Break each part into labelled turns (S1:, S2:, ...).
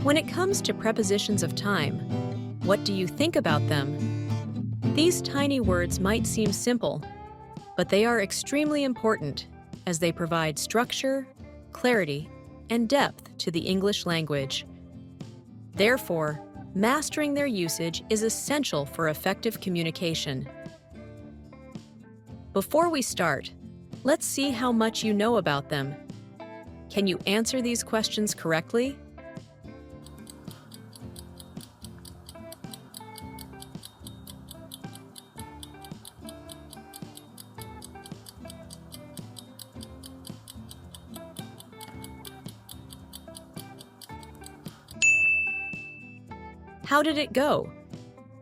S1: When it comes to prepositions of time, what do you think about them? These tiny words might seem simple, but they are extremely important as they provide structure, clarity, and depth to the English language. Therefore, mastering their usage is essential for effective communication. Before we start, let's see how much you know about them. Can you answer these questions correctly? How did it go?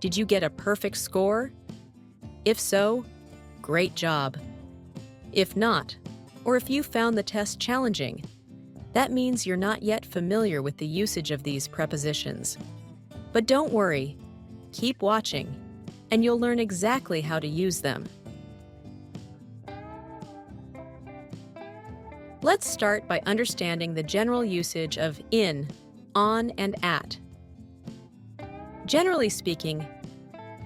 S1: Did you get a perfect score? If so, great job. If not, or if you found the test challenging, that means you're not yet familiar with the usage of these prepositions. But don't worry, keep watching, and you'll learn exactly how to use them. Let's start by understanding the general usage of in, on, and at. Generally speaking,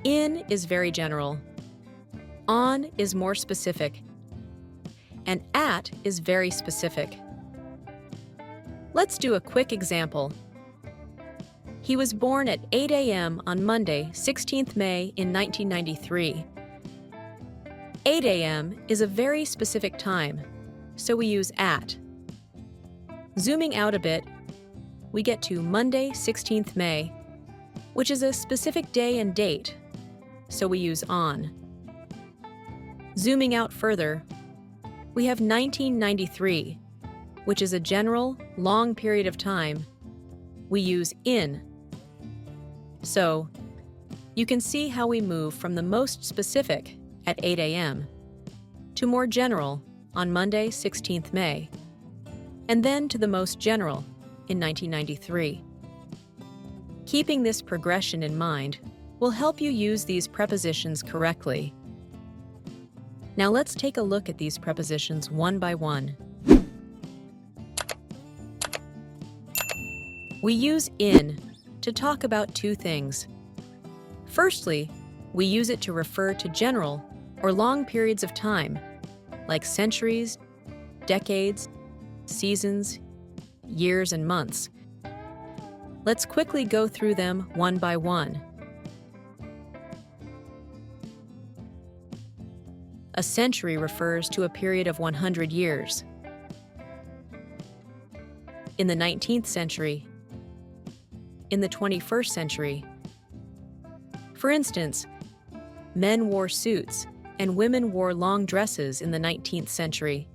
S1: in is very general, on is more specific, and at is very specific. Let's do a quick example. He was born at 8 a.m. on Monday, 16th May in 1993. 8 a.m. is a very specific time, so we use at. Zooming out a bit, we get to Monday, 16th May, which is a specific day and date, so we use on. Zooming out further, we have 1993, which is a general, long period of time. We use in. So, you can see how we move from the most specific at 8 a.m. to more general on Monday, 16th May, and then to the most general in 1993. Keeping this progression in mind will help you use these prepositions correctly. Now let's take a look at these prepositions one by one. We use in to talk about two things. Firstly, we use it to refer to general or long periods of time, like centuries, decades, seasons, years, and months. Let's quickly go through them one by one. A century refers to a period of 100 years. In the 19th century, in the 21st century. For instance, men wore suits and women wore long dresses in the 19th century.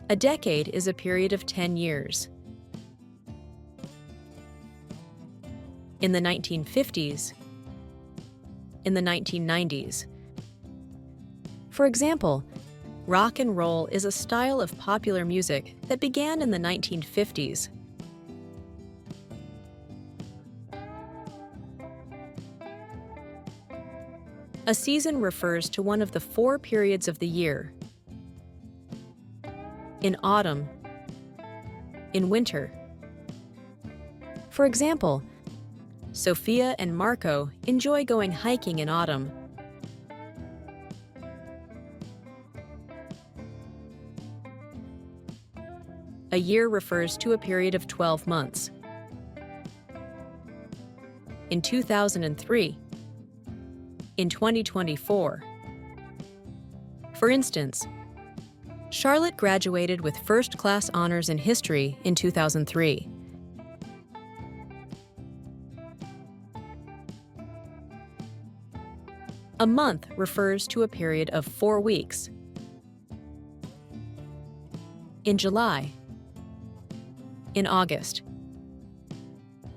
S1: A decade is a period of 10 years. In the 1950s, in the 1990s. For example, rock and roll is a style of popular music that began in the 1950s. A season refers to one of the 4 periods of the year. In autumn, in winter. For example, Sophia and Marco enjoy going hiking in autumn. A year refers to a period of 12 months. In 2003, in 2024. For instance, Charlotte graduated with first-class honors in history in 2003. A month refers to a period of 4 weeks. In July. In August.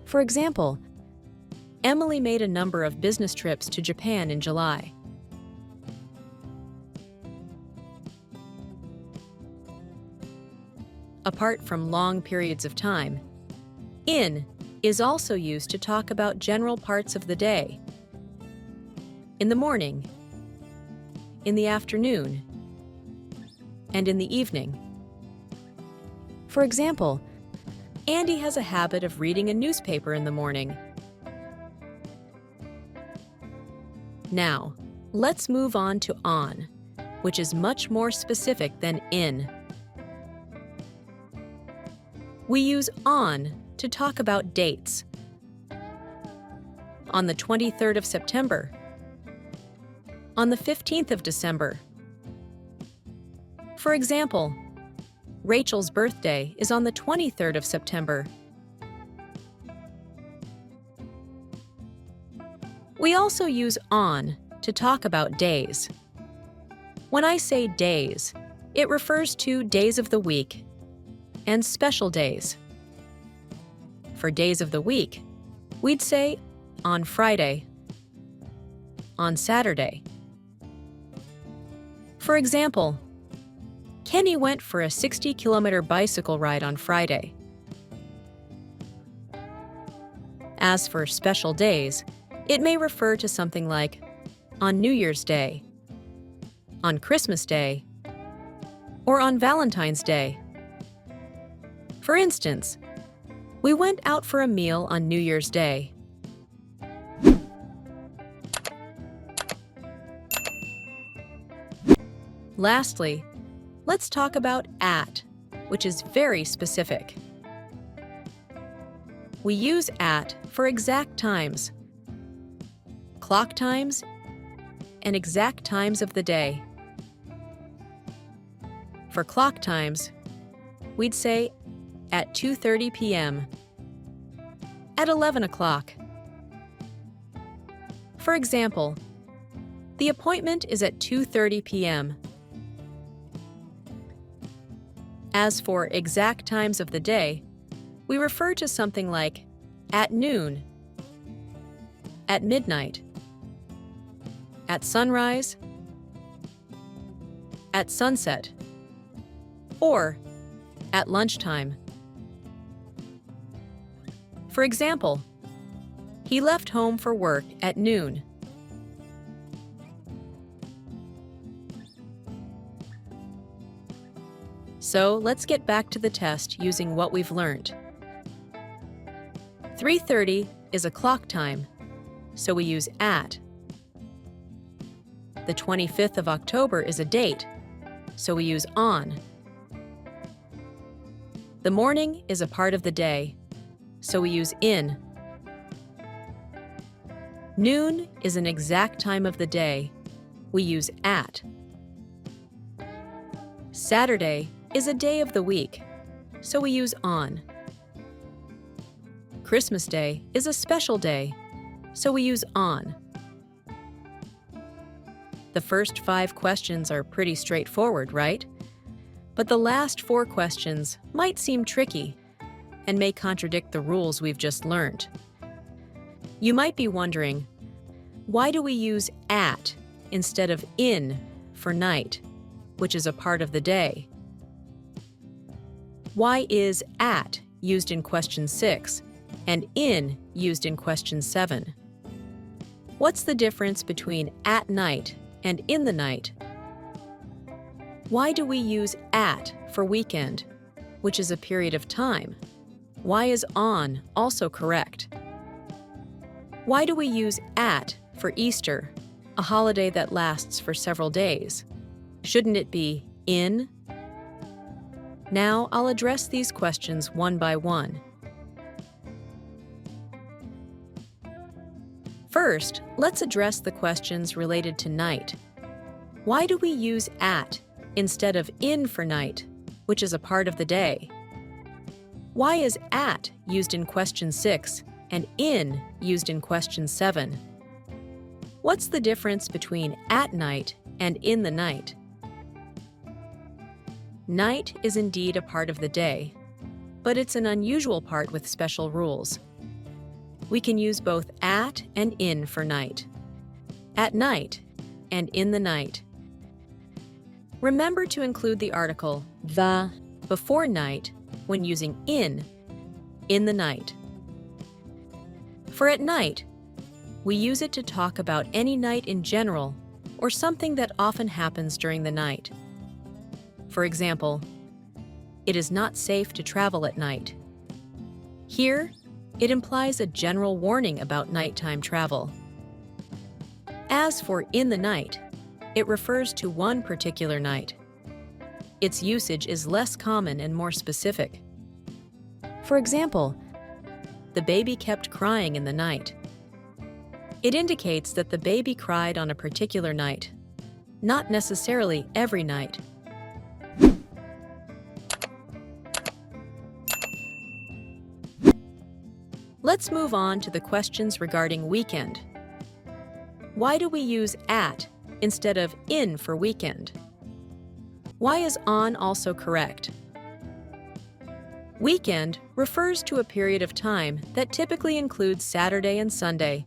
S1: For example, Emily made a number of business trips to Japan in July. Apart from long periods of time, in is also used to talk about general parts of the day. In the morning, in the afternoon, and in the evening. For example, Andy has a habit of reading a newspaper in the morning. Now, let's move on to on, which is much more specific than in. We use on to talk about dates. On the 23rd of September, on the 15th of December. For example, Rachel's birthday is on the 23rd of September. We also use on to talk about days. When I say days, it refers to days of the week and special days. For days of the week, we'd say on Friday, on Saturday. For example, Kenny went for a 60-kilometer bicycle ride on Friday. As for special days, it may refer to something like on New Year's Day, on Christmas Day, or on Valentine's Day. For instance, we went out for a meal on New Year's Day. Lastly, let's talk about at, which is very specific. We use at for exact times, clock times, and exact times of the day. For clock times, we'd say at 2:30 p.m., at 11 o'clock. For example, the appointment is at 2:30 p.m. As for exact times of the day, we refer to something like at noon, at midnight, at sunrise, at sunset, or at lunchtime. For example, he left home for work at noon. So let's get back to the test using what we've learned. 3:30 is a clock time, so we use at. The 25th of October is a date, so we use on. The morning is a part of the day, so we use in. Noon is an exact time of the day. We use at. Saturday is a day of the week, so we use on. Christmas Day is a special day, so we use on. The first 5 questions are pretty straightforward, right? But the last 4 questions might seem tricky and may contradict the rules we've just learned. You might be wondering, why do we use at instead of in for night, which is a part of the day? Why is at used in question 6 and in used in question 7? What's the difference between at night and in the night? Why do we use at for weekend, which is a period of time? Why is on also correct? Why do we use at for Easter, a holiday that lasts for several days? Shouldn't it be in? Now I'll address these questions one by one. First, let's address the questions related to night. Why do we use at instead of in for night, which is a part of the day? Why is at used in question 6 and in used in question 7? What's the difference between at night and in the night? Night is indeed a part of the day, but it's an unusual part with special rules. We can use both at and in for night, at night and in the night. Remember to include the article the before night when using in the night. For at night, we use it to talk about any night in general or something that often happens during the night. For For example, it is not safe to travel at night. Here, it implies a general warning about nighttime travel. As for in the night, it refers to one particular night. Its usage is less common and more specific. For example, the baby kept crying in the night. It indicates that the baby cried on a particular night, not necessarily every night. Let's move on to the questions regarding weekend. Why do we use at instead of in for weekend? Why is on also correct? Weekend refers to a period of time that typically includes Saturday and Sunday,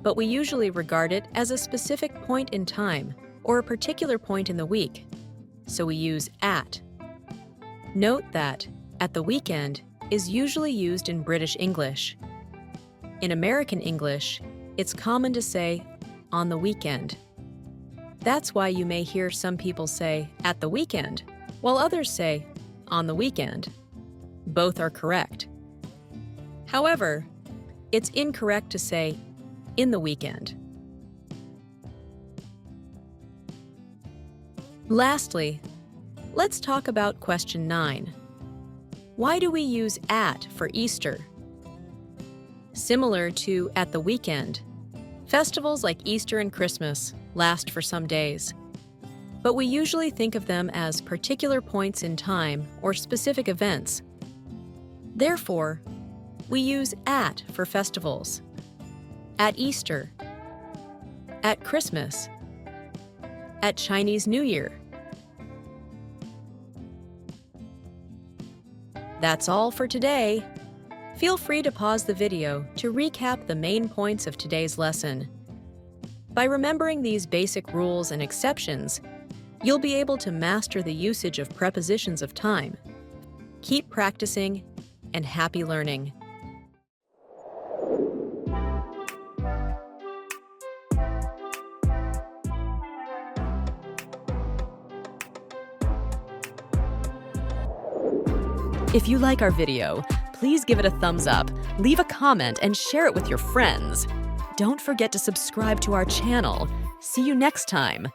S1: but we usually regard it as a specific point in time or a particular point in the week, so we use at. Note that at the weekend is usually used in British English. In American English, it's common to say on the weekend. That's why you may hear some people say at the weekend, while others say on the weekend. Both are correct. However, it's incorrect to say in the weekend. Lastly, let's talk about question 9. Why do we use at for Easter? Similar to at the weekend, festivals like Easter and Christmas last for some days, but we usually think of them as particular points in time or specific events. Therefore, we use at for festivals. At Easter, at Christmas, at Chinese New Year. That's all for today. Feel free to pause the video to recap the main points of today's lesson. By remembering these basic rules and exceptions, you'll be able to master the usage of prepositions of time. Keep practicing, and happy learning. If you like our video, please give it a thumbs up, leave a comment, and share it with your friends. Don't forget to subscribe to our channel. See you next time.